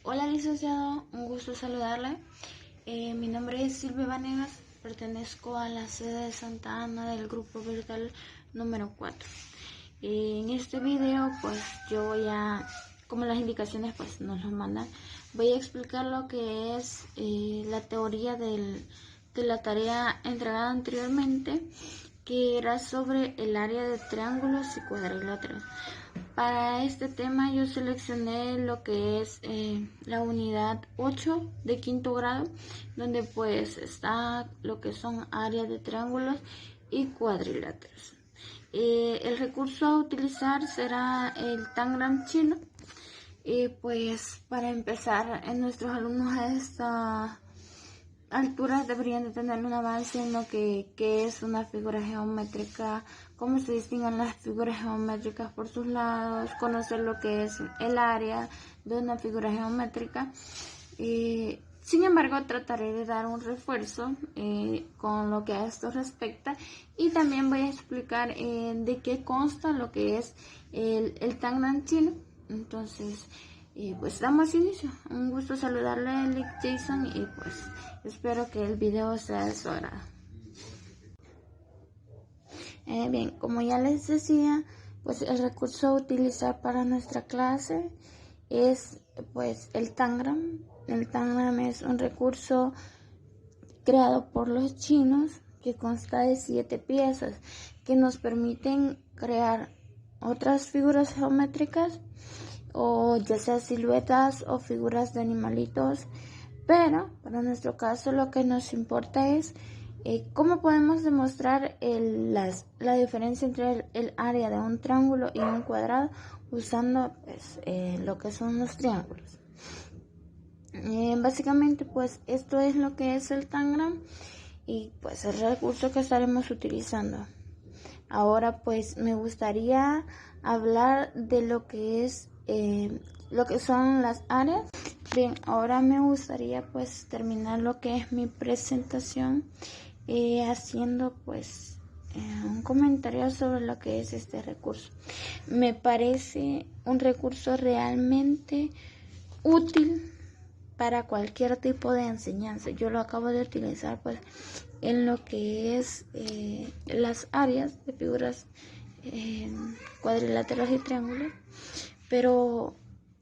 Hola licenciado, un gusto saludarle. Mi nombre es Silvia Vanegas, pertenezco a la sede de Santa Ana del grupo virtual número 4. En este video pues yo voy a, como las indicaciones pues nos lo mandan, voy a explicar lo que es la teoría de la tarea entregada anteriormente, que era sobre el área de triángulos y cuadriláteros. Para este tema yo seleccioné lo que es la unidad 8 de quinto grado, donde pues está lo que son áreas de triángulos y cuadriláteros. El recurso a utilizar será el Tangram chino. Pues para empezar, nuestros alumnos a esta altura deberían de tener una base en lo que es una figura geométrica, cómo se distinguen las figuras geométricas por sus lados, conocer lo que es el área de una figura geométrica. Sin embargo, trataré de dar un refuerzo con lo que a esto respecta, y también voy a explicar de qué consta lo que es el Tangram chino. Entonces, pues damos inicio. Un gusto saludarle, Lick Jason, y pues espero que el video sea de su agrado. Bien, como ya les decía, pues el recurso a utilizar para nuestra clase es pues el Tangram. El Tangram es un recurso creado por los chinos que consta de 7 piezas que nos permiten crear otras figuras geométricas, o ya sea siluetas o figuras de animalitos, pero para nuestro caso lo que nos importa es cómo podemos demostrar la diferencia entre el área de un triángulo y un cuadrado usando pues, lo que son los triángulos. Básicamente pues esto es lo que es el Tangram y pues el recurso que estaremos utilizando. Ahora pues me gustaría hablar de lo que es lo que son las áreas. Bien, ahora me gustaría pues terminar lo que es mi presentación haciendo pues un comentario sobre lo que es este recurso. Me parece un recurso realmente útil para cualquier tipo de enseñanza. Yo lo acabo de utilizar pues en lo que es las áreas de figuras cuadriláteros y triángulos, pero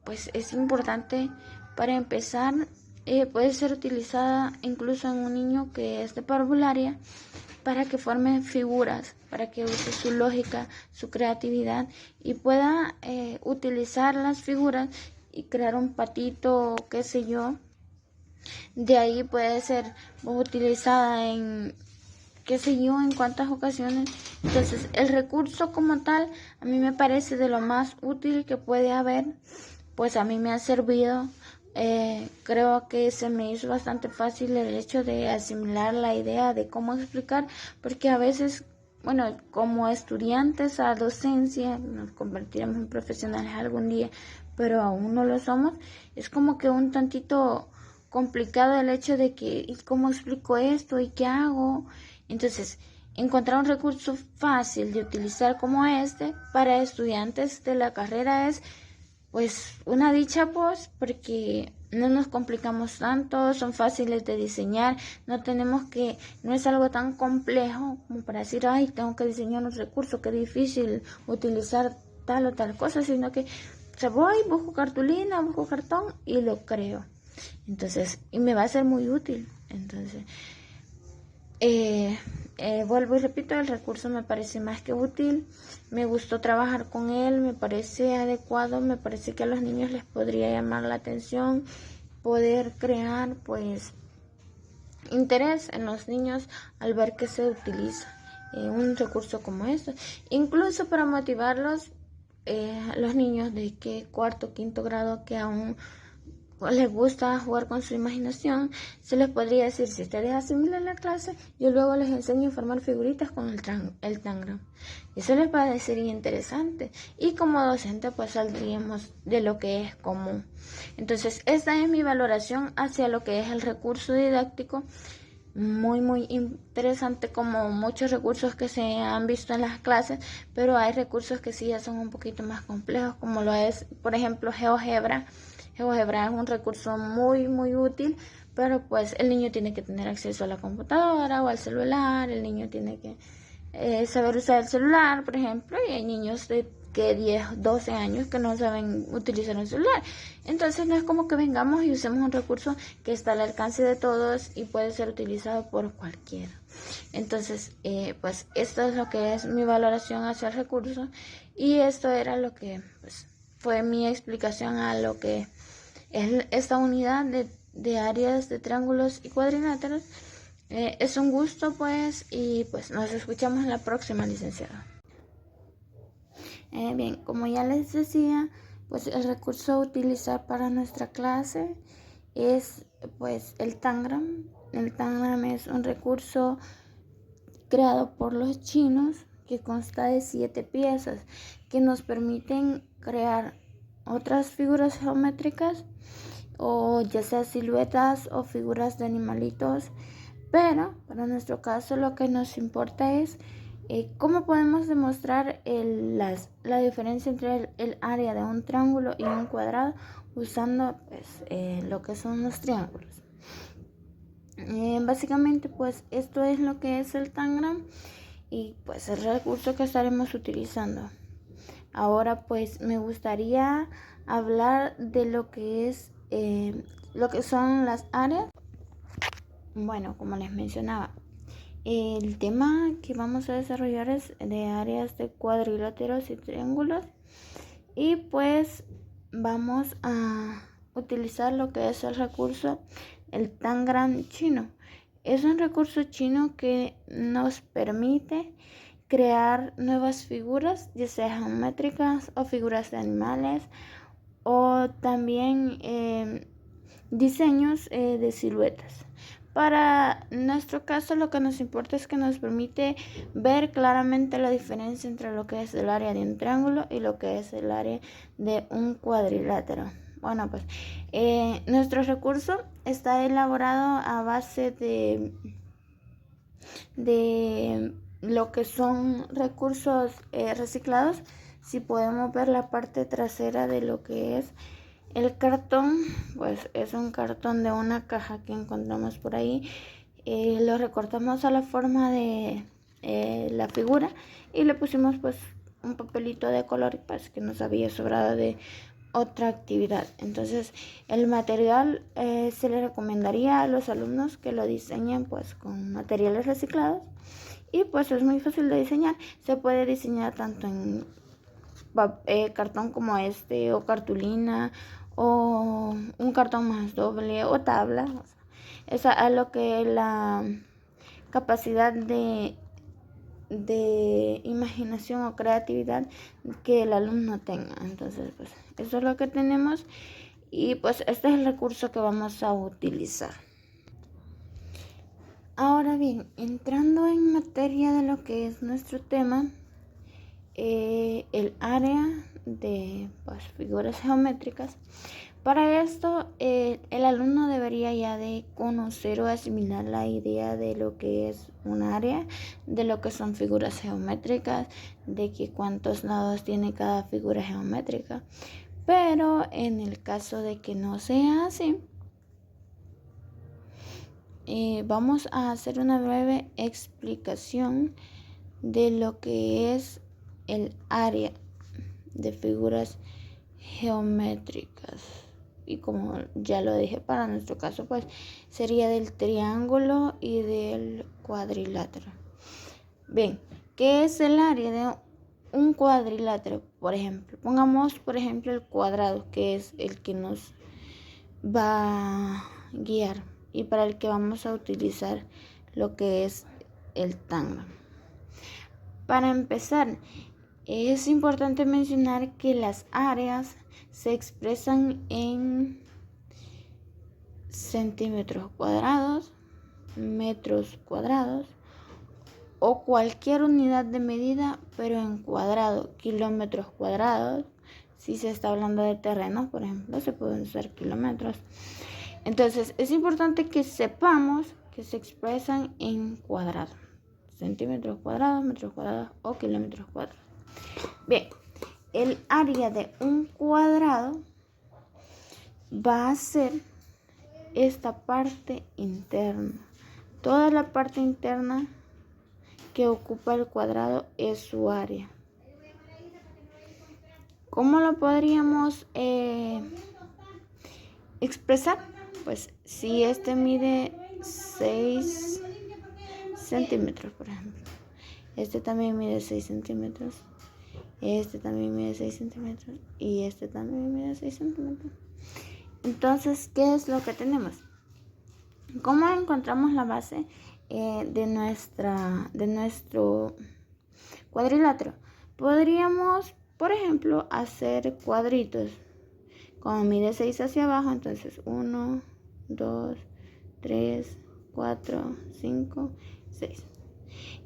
pues es importante para empezar. Puede ser utilizada incluso en un niño que es de parvularia para que forme figuras, para que use su lógica, su creatividad y pueda utilizar las figuras y crear un patito, qué sé yo. De ahí puede ser utilizada en qué sé yo, en cuántas ocasiones. Entonces el recurso como tal a mí me parece de lo más útil que puede haber, pues a mí me ha servido. Creo que se me hizo bastante fácil el hecho de asimilar la idea de cómo explicar, porque a veces, bueno, como estudiantes a docencia nos convertiremos en profesionales algún día, pero aún no lo somos. Es como que un tantito complicado el hecho de que, ¿y cómo explico esto? ¿Y qué hago? Entonces, encontrar un recurso fácil de utilizar como este para estudiantes de la carrera es pues una dicha, pues, porque no nos complicamos tanto, son fáciles de diseñar, no es algo tan complejo como para decir, ay, tengo que diseñar un recurso, qué difícil utilizar tal o tal cosa, sino que busco cartulina, busco cartón y lo creo. Entonces, y me va a ser muy útil. Entonces, vuelvo y repito, el recurso me parece más que útil, me gustó trabajar con él, me parece adecuado, me parece que a los niños les podría llamar la atención, poder crear pues interés en los niños al ver que se utiliza un recurso como este, incluso para motivarlos a los niños de que cuarto, quinto grado que aún les gusta jugar con su imaginación. Se les podría decir, si ustedes asimilan la clase, yo luego les enseño a formar figuritas con el Tangram. Eso les parecería interesante y como docente pues saldríamos de lo que es común. Entonces esta es mi valoración hacia lo que es el recurso didáctico. Muy interesante, como muchos recursos que se han visto en las clases, pero hay recursos que sí ya son un poquito más complejos, como lo es por ejemplo GeoGebra. GeoGebra es un recurso muy, muy útil, pero pues el niño tiene que tener acceso a la computadora o al celular, el niño tiene que saber usar el celular, por ejemplo, y hay niños de 10, 12 años que no saben utilizar un celular. Entonces no es como que vengamos y usemos un recurso que está al alcance de todos y puede ser utilizado por cualquiera. Entonces, pues esto es lo que es mi valoración hacia el recurso, y esto era lo que pues, fue mi explicación a lo que es esta unidad de áreas de triángulos y cuadriláteros. Es un gusto pues, y pues nos escuchamos en la próxima, licenciada. Bien, como ya les decía, pues el recurso a utilizar para nuestra clase es pues el Tangram. El Tangram es un recurso creado por los chinos que consta de 7 piezas que nos permiten crear otras figuras geométricas, o ya sea siluetas o figuras de animalitos, pero para nuestro caso lo que nos importa es cómo podemos demostrar la diferencia entre el área de un triángulo y un cuadrado usando pues, lo que son los triángulos. Básicamente pues esto es lo que es el Tangram y pues el recurso que estaremos utilizando. Ahora pues me gustaría hablar de lo que es lo que son las áreas. Bueno, como les mencionaba, el tema que vamos a desarrollar es de áreas de cuadriláteros y triángulos, y pues vamos a utilizar lo que es el recurso el Tangram chino. Es un recurso chino que nos permite crear nuevas figuras, ya sea geométricas o figuras de animales, o también diseños de siluetas. Para nuestro caso lo que nos importa es que nos permite ver claramente la diferencia entre lo que es el área de un triángulo y lo que es el área de un cuadrilátero. Bueno, pues nuestro recurso está elaborado a base de lo que son recursos reciclados. Si podemos ver la parte trasera de lo que es el cartón, pues es un cartón de una caja que encontramos por ahí. Lo recortamos a la forma de la figura y le pusimos pues un papelito de color pues, que nos había sobrado de otra actividad. Entonces el material se le recomendaría a los alumnos que lo diseñen pues con materiales reciclados, y pues es muy fácil de diseñar. Se puede diseñar tanto en cartón como este, o cartulina, o un cartón más doble, o tabla. O sea, es a lo que la capacidad de imaginación o creatividad que el alumno tenga. Entonces pues eso es lo que tenemos, y pues este es el recurso que vamos a utilizar. Ahora bien, entrando en materia de lo que es nuestro tema, el área de pues, figuras geométricas. Para esto el alumno debería ya de conocer o asimilar la idea de lo que es un área, de lo que son figuras geométricas, de que cuántos lados tiene cada figura geométrica. Pero en el caso de que no sea así, vamos a hacer una breve explicación de lo que es el área de figuras geométricas. Y como ya lo dije, para nuestro caso pues sería del triángulo y del cuadrilátero. Bien, ¿qué es el área de un cuadrilátero? Por ejemplo, pongamos por ejemplo el cuadrado, que es el que nos va a guiar y para el que vamos a utilizar lo que es el Tangram. Para empezar, es importante mencionar que las áreas se expresan en centímetros cuadrados, metros cuadrados o cualquier unidad de medida, pero en cuadrado, kilómetros cuadrados. Si se está hablando de terrenos, por ejemplo, se pueden usar kilómetros. Entonces, es importante que sepamos que se expresan en cuadrados, centímetros cuadrados, metros cuadrados o kilómetros cuadrados. Bien, el área de un cuadrado va a ser esta parte interna. Toda la parte interna que ocupa el cuadrado es su área. ¿Cómo lo podríamos expresar? Pues si este mide 6 centímetros, por ejemplo. Este también mide 6 centímetros. Este también mide 6 centímetros. Y este también mide 6 centímetros. Entonces, ¿qué es lo que tenemos? ¿Cómo encontramos la base de nuestro cuadrilátero? Podríamos, por ejemplo, hacer cuadritos. Como mide 6 hacia abajo, entonces 1, 2, 3, 4, 5, 6.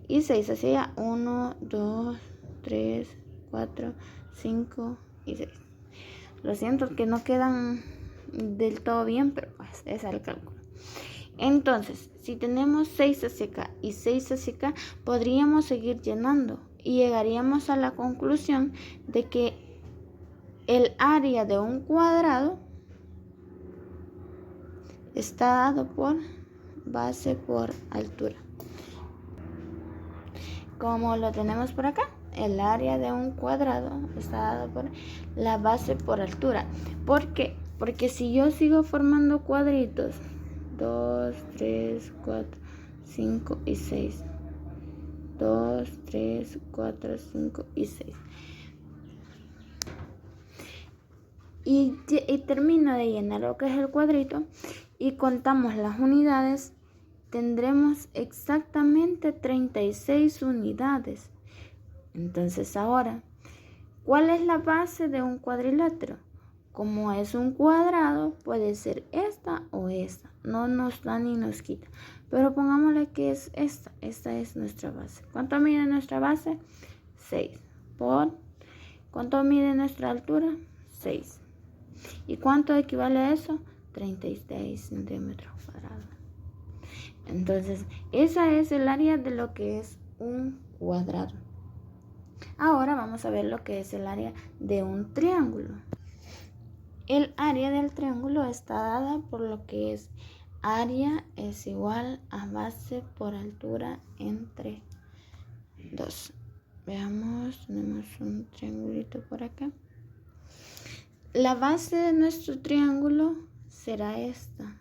Y 6 hacia allá, 1, 2, 3, 4, 5 y 6. Lo siento que no quedan del todo bien, pero pues ese es el cálculo. Entonces, si tenemos 6 hacia acá y 6 hacia acá, podríamos seguir llenando y llegaríamos a la conclusión de que el área de un cuadrado está dado por base por altura. Como lo tenemos por acá, el área de un cuadrado está dado por la base por altura. ¿Por qué? Porque si yo sigo formando cuadritos, 2, 3, 4, 5 y 6. 2, 3, 4, 5 y 6. Y termino de llenar lo que es el cuadrito y contamos las unidades, tendremos exactamente 36 unidades. Entonces ahora, ¿cuál es la base de un cuadrilátero? Como es un cuadrado, puede ser esta o esta. No nos da ni nos quita. Pero pongámosle que es esta. Esta es nuestra base. ¿Cuánto mide nuestra base? 6. ¿Cuánto mide nuestra altura? 6. ¿Y cuánto equivale a eso? 36 centímetros cuadrados. Entonces, esa es el área de lo que es un cuadrado. Ahora vamos a ver lo que es el área de un triángulo. El área del triángulo está dada por lo que es área es igual a base por altura entre 2. Veamos, tenemos un triangulito por acá. La base de nuestro triángulo será esta.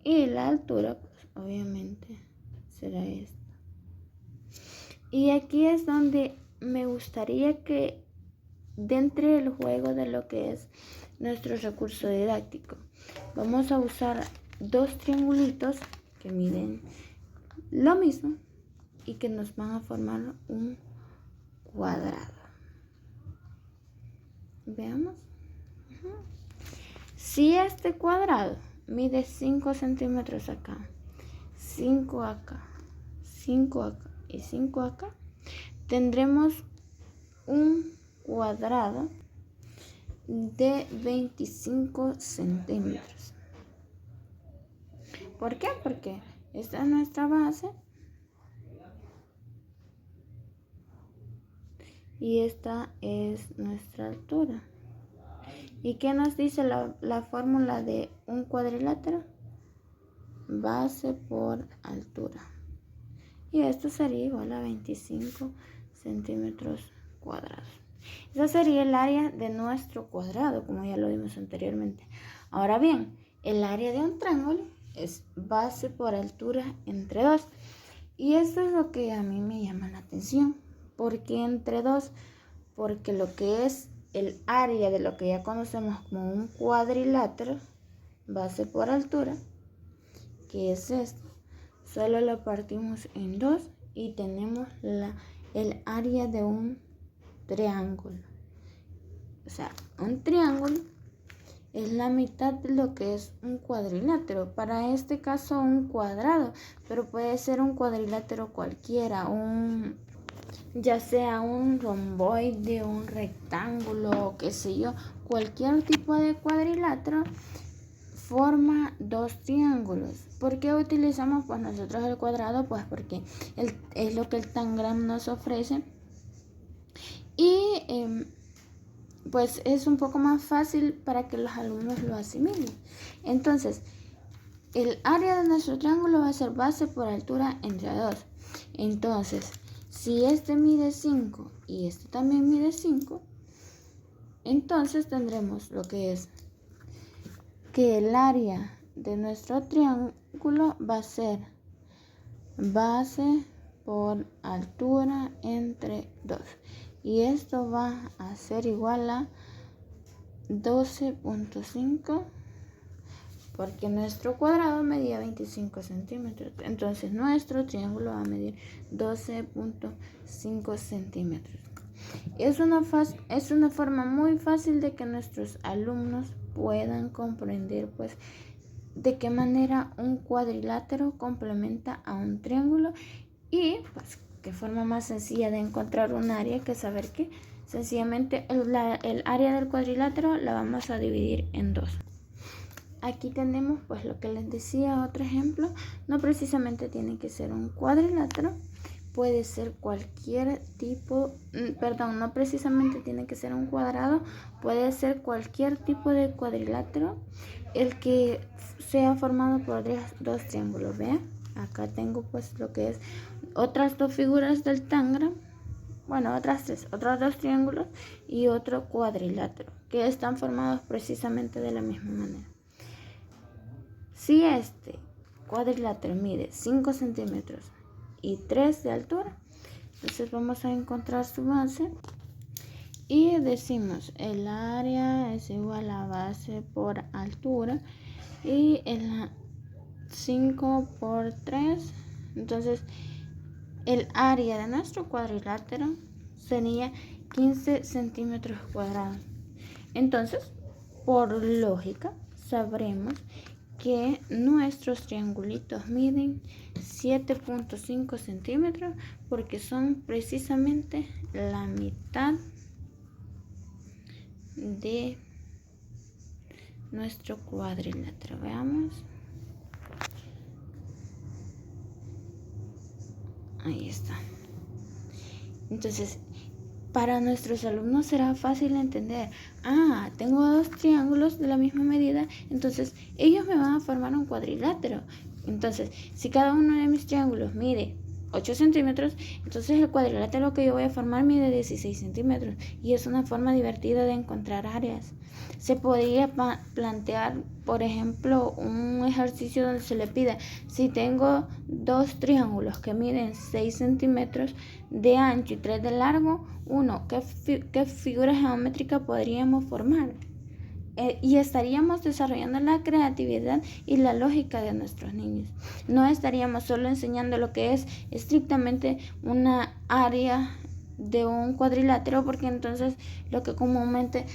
Y la altura, pues obviamente, será esta. Y aquí es donde me gustaría que dentro del juego de lo que es nuestro recurso didáctico, vamos a usar dos triangulitos que miden lo mismo y que nos van a formar un cuadrado. Veamos. Si este cuadrado mide 5 centímetros acá, 5 acá, 5 acá y 5 acá, tendremos un cuadrado de 25 centímetros. ¿Por qué? Porque esta es nuestra base y esta es nuestra altura. ¿Y qué nos dice la fórmula de un cuadrilátero? Base por altura. Y esto sería igual a 25 centímetros cuadrados. Esa sería el área de nuestro cuadrado, como ya lo vimos anteriormente. Ahora bien, el área de un triángulo es base por altura entre 2. Y esto es lo que a mí me llama la atención. ¿Por qué entre 2? Porque lo que es el área de lo que ya conocemos como un cuadrilátero, base por altura, que es esto, solo lo partimos en 2 y tenemos el área de un triángulo. O sea, un triángulo es la mitad de lo que es un cuadrilátero. Para este caso un cuadrado, pero puede ser un cuadrilátero cualquiera, ya sea un romboide, un rectángulo, qué sé yo, cualquier tipo de cuadrilátero forma dos triángulos. ¿Por qué utilizamos pues nosotros el cuadrado? Pues porque es lo que el tangram nos ofrece. Y pues es un poco más fácil para que los alumnos lo asimilen. Entonces, el área de nuestro triángulo va a ser base por altura entre 2. Entonces, si este mide 5 y este también mide 5, entonces tendremos lo que es que el área de nuestro triángulo va a ser base por altura entre 2. Y esto va a ser igual a 12.5, porque nuestro cuadrado medía 25 centímetros. Entonces nuestro triángulo va a medir 12.5 centímetros. Es una forma muy fácil de que nuestros alumnos puedan comprender pues de qué manera un cuadrilátero complementa a un triángulo y pues qué forma más sencilla de encontrar un área que saber que sencillamente el área del cuadrilátero la vamos a dividir en 2. Aquí tenemos pues lo que les decía, otro ejemplo. No precisamente tiene que ser un cuadrilátero, puede ser cualquier tipo, no precisamente tiene que ser un cuadrado, puede ser cualquier tipo de cuadrilátero, el que sea formado por dos triángulos. Vean, acá tengo pues lo que es otras dos figuras del tangram, bueno, otros dos triángulos y otro cuadrilátero, que están formados precisamente de la misma manera. Si este cuadrilátero mide 5 centímetros y 3 de altura, entonces vamos a encontrar su base y decimos el área es igual a base por altura y el 5 por 3, entonces el área de nuestro cuadrilátero sería 15 centímetros cuadrados. Entonces, por lógica, sabremos que nuestros triangulitos miden 7.5 centímetros porque son precisamente la mitad de nuestro cuadrilátero. Veamos. Ahí está. Entonces, para nuestros alumnos será fácil entender. Tengo dos triángulos de la misma medida, entonces ellos me van a formar un cuadrilátero. Entonces, si cada uno de mis triángulos mide 8 centímetros, entonces el cuadrilátero que yo voy a formar mide 16 centímetros. Y es una forma divertida de encontrar áreas. Se podría plantear, por ejemplo, un ejercicio donde se le pida, si tengo dos triángulos que miden 6 centímetros de ancho y 3 de largo, ¿qué figura geométrica podríamos formar? Y estaríamos desarrollando la creatividad y la lógica de nuestros niños. No estaríamos solo enseñando lo que es estrictamente una área de un cuadrilátero, porque entonces lo que comúnmente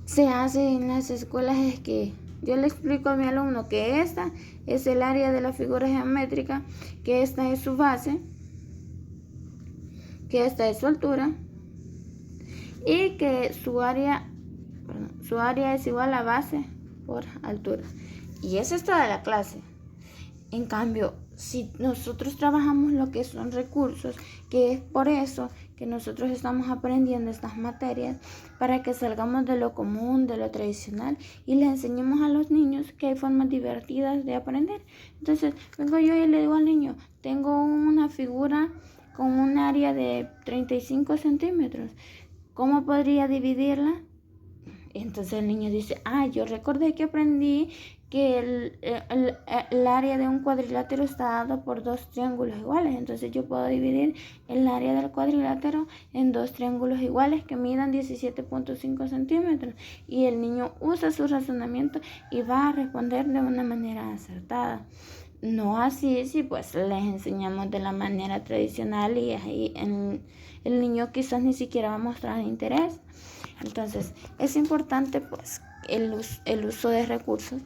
se hace en las escuelas es que yo le explico a mi alumno que esta es el área de la figura geométrica, que esta es su base, que esta es su altura y que su área es igual a base por altura. Y esa es toda la clase. En cambio, si nosotros trabajamos lo que son recursos, que es por eso que nosotros estamos aprendiendo estas materias, para que salgamos de lo común, de lo tradicional, y les enseñemos a los niños que hay formas divertidas de aprender. Entonces, vengo yo y le digo al niño, tengo una figura con un área de 35 centímetros. ¿Cómo podría dividirla? Entonces el niño dice, yo recordé que aprendí que el área de un cuadrilátero está dado por dos triángulos iguales. Entonces yo puedo dividir el área del cuadrilátero en dos triángulos iguales que midan 17.5 centímetros. Y el niño usa su razonamiento y va a responder de una manera acertada. No así si pues les enseñamos de la manera tradicional y ahí el niño quizás ni siquiera va a mostrar interés. Entonces es importante pues el uso de recursos.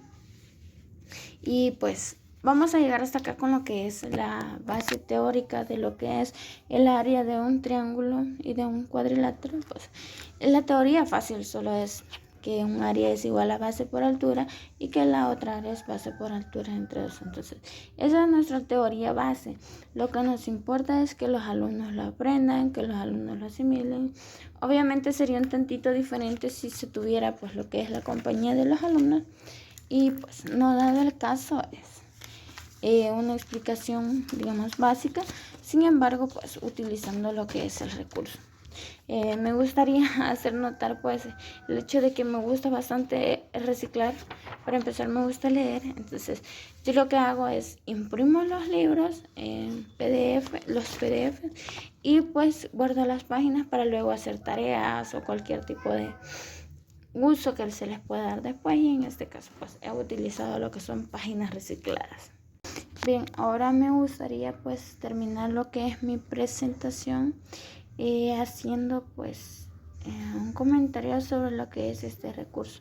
Y pues vamos a llegar hasta acá con lo que es la base teórica de lo que es el área de un triángulo y de un cuadrilátero. Pues la teoría fácil solo es que un área es igual a base por altura y que la otra área es base por altura entre dos. Entonces, esa es nuestra teoría base. Lo que nos importa es que los alumnos lo aprendan, que los alumnos lo asimilen. Obviamente sería un tantito diferente si se tuviera pues lo que es la compañía de los alumnos, y pues no dado el caso es una explicación digamos básica, sin embargo pues utilizando lo que es el recurso. Me gustaría hacer notar pues el hecho de que me gusta bastante reciclar. Para empezar, me gusta leer, entonces yo lo que hago es imprimo los libros en los PDF, y pues guardo las páginas para luego hacer tareas o cualquier tipo de uso que se les pueda dar después, y en este caso pues he utilizado lo que son páginas recicladas. Bien, ahora me gustaría pues terminar lo que es mi presentación haciendo pues un comentario sobre lo que es este recurso.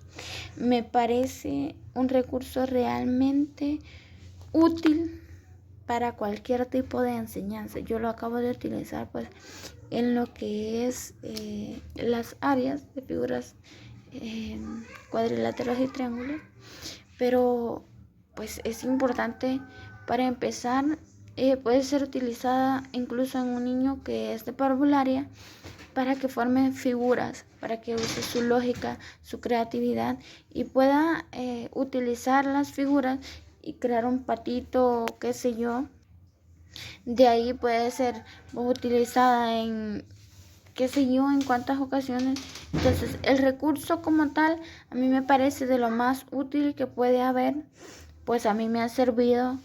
Me parece un recurso realmente útil para cualquier tipo de enseñanza. Yo lo acabo de utilizar pues en lo que es las áreas de figuras cuadriláteros y triángulos, pero pues es importante. Para empezar, puede ser utilizada incluso en un niño que es de parvularia, para que forme figuras, para que use su lógica, su creatividad, y pueda utilizar las figuras y crear un patito, qué sé yo. De ahí puede ser utilizada en qué sé yo, en cuántas ocasiones. Entonces, el recurso como tal, a mí me parece de lo más útil que puede haber, pues a mí me ha servido.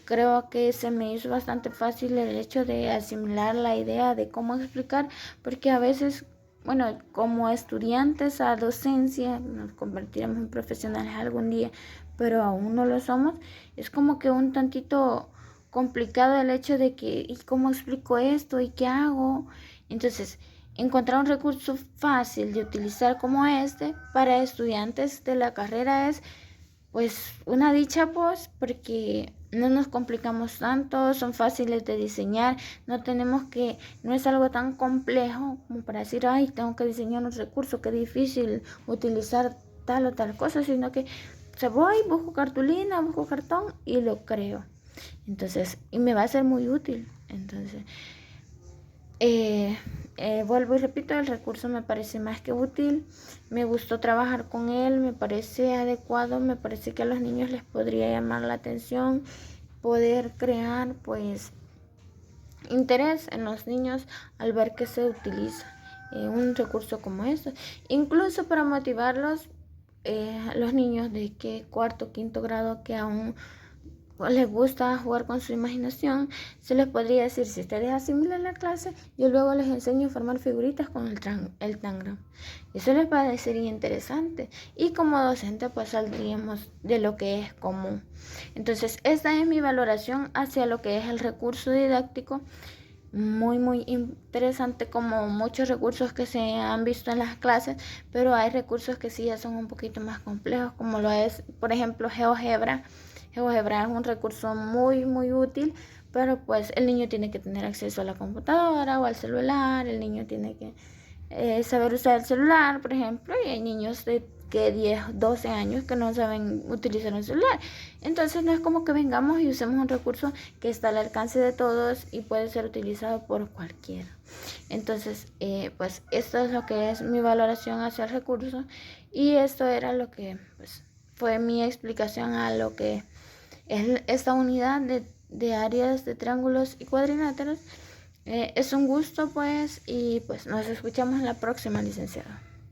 Creo que se me hizo bastante fácil el hecho de asimilar la idea de cómo explicar, porque a veces, bueno, como estudiantes a docencia, nos convertiremos en profesionales algún día, pero aún no lo somos. Es como que un tantito complicado el hecho de que, ¿y cómo explico esto? ¿Y qué hago? Entonces, encontrar un recurso fácil de utilizar como este para estudiantes de la carrera es pues una dicha, pues, porque no nos complicamos tanto, son fáciles de diseñar, no es algo tan complejo como para decir, ay, tengo que diseñar un recurso, qué difícil utilizar tal o tal cosa, sino que busco cartulina, busco cartón y lo creo. Entonces, y me va a ser muy útil. Entonces, vuelvo y repito, el recurso me parece más que útil, me gustó trabajar con él, me parece adecuado, me parece que a los niños les podría llamar la atención, poder crear pues interés en los niños al ver que se utiliza un recurso como este, incluso para motivarlos, los niños de que cuarto, quinto grado que aún les gusta jugar con su imaginación, se les podría decir, si ustedes asimilan la clase, yo luego les enseño a formar figuritas con el tangram. Eso les parecería interesante, y como docente pues saldríamos de lo que es común. Entonces, esta es mi valoración hacia lo que es el recurso didáctico. Muy interesante, como muchos recursos que se han visto en las clases, pero hay recursos que sí ya son un poquito más complejos, como lo es, por ejemplo, GeoGebra. GeoGebra es un recurso muy útil, pero pues el niño tiene que tener acceso a la computadora o al celular, el niño tiene que saber usar el celular, por ejemplo, y hay niños de 10, 12 años que no saben utilizar un celular. Entonces no es como que vengamos y usemos un recurso que está al alcance de todos y puede ser utilizado por cualquiera. Entonces, pues esto es lo que es mi valoración hacia el recurso, y esto era lo que pues fue mi explicación a lo que es esta unidad de áreas de triángulos y cuadriláteros. Es un gusto pues, y pues nos escuchamos en la próxima, licenciado.